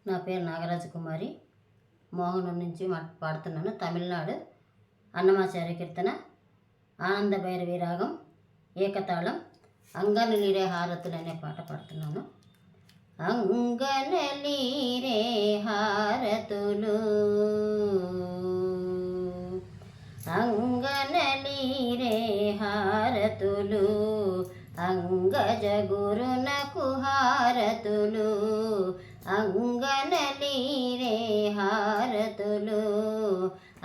నా పేరు నాగరాజకుమారి. మోహనం నుంచి పాడుతున్నాను. తమిళనాడు అన్నమాచార్య కీర్తన, ఆనంద భైరవి రాగం, ఏకతాళం, అంగనలీరే హారతులు అనే పాట పాడుతున్నాను. అంగనలీరే హారతులు, అంగనలీరే హారతులు, అంగజ గురునకు హారతులు, అంగనలీరే హారతులు,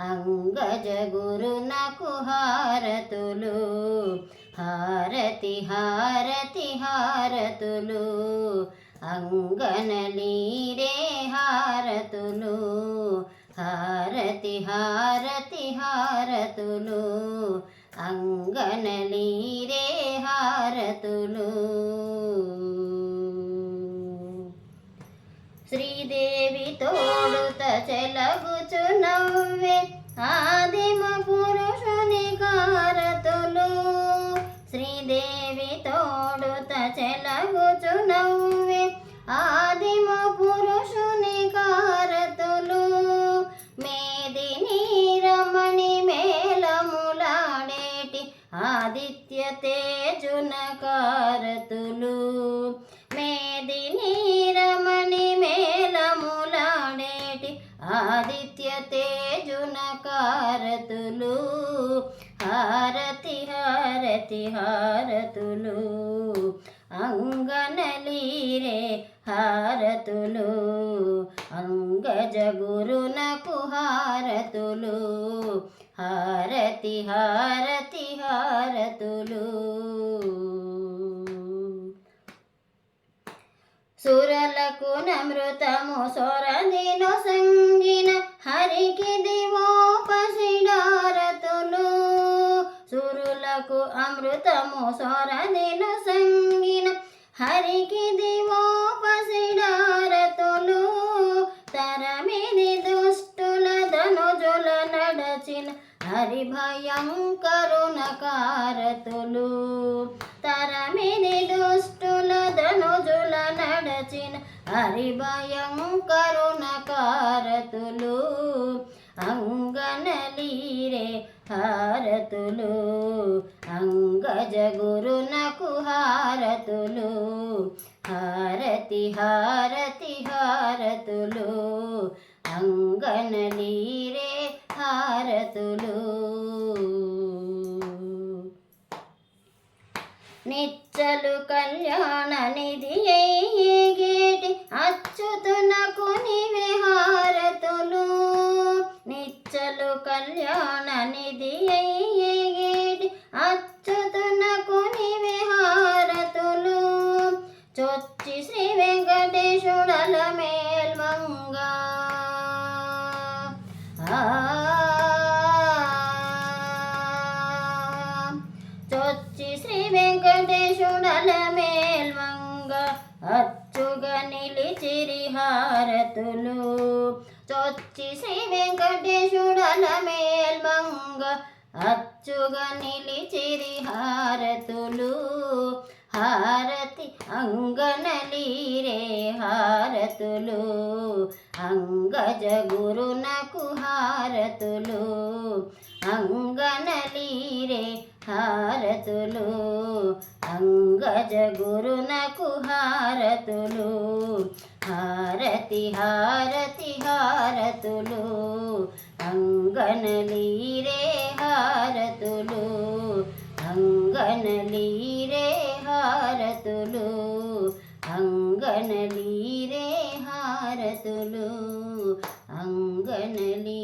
అంగజ గురునకు హారతులు, హారతి హారతి హారతులు, అంగనలీరే హారతులు, హారతి హారతి హారతులు, అంగనలీరే హారతులు. శ్రీదేవి తోడుత చెలగుచు నవ్వే ఆదిమ పురుషుని హారతులు, శ్రీదేవి తోడుత చెలగుచు నవ్వే ఆదిమ పురుషుని హారతులు, మేదిని రమణి మేళములాడేటి ఆదిత్య తేజున హారతులు, మేదిని రమణి మేళములాడేటి ఆదిత్య తేజున హారతులు, హారతి హారతి హారతులు, అంగనలీరే హారతులు, అంగజ గురునకు హారతులు, హారతి హారతి హారతులు. సురలకు నమృతము సొరదిను సంగిన హరికి దివోపసిడారతులు, సురులకు అమృతము సొరదిను సంగిన హరికి దివోపసిడారతులు, తరమిది దుష్టుల ధనుజుల నడచిన హరి భయంకరుణ కారతులు, తరమిది దుష్టుల ధనుజుల నడచిన హరి భయంకరుణ కారతులు, అంగనలీరే హారతులు, అంగజ గురునకు హారతులు, హారతి హారతి హారతులు, అంగనలీరే హారతులు. నిచ్చలు కళ్యాణ నిధి అయ్యేటి అచ్యుతునకు నీవే హారతులు, నిచ్చలు కళ్యాణ నిధి అయ్యేటి అచ్యుతునకు నీవే హారతులు, చొచ్చి శ్రీ వెంకటేశుడల మేల్మంగా, చొచ్చి శ్రీ వెంకటేశుడల మేల్మంగ, అచ్చుగా నిలిచిరి హారతులు, చొచ్చి శ్రీ వెంకటేశుడల మేల్మంగ, అచ్చుగా నిలిచిరి హారతులు, హారతి అంగనలీరే హారతులు, అంగజ గురునకు హారతులు, అంగనలీరే హారతులు, అంగజ గురునకు హారతులు, హారతి హారతి హారతులు, అంగనలీరే హారతులు, అంగనలీరే హారతులు, అంగనలీరే హారతులు, అంగనలీ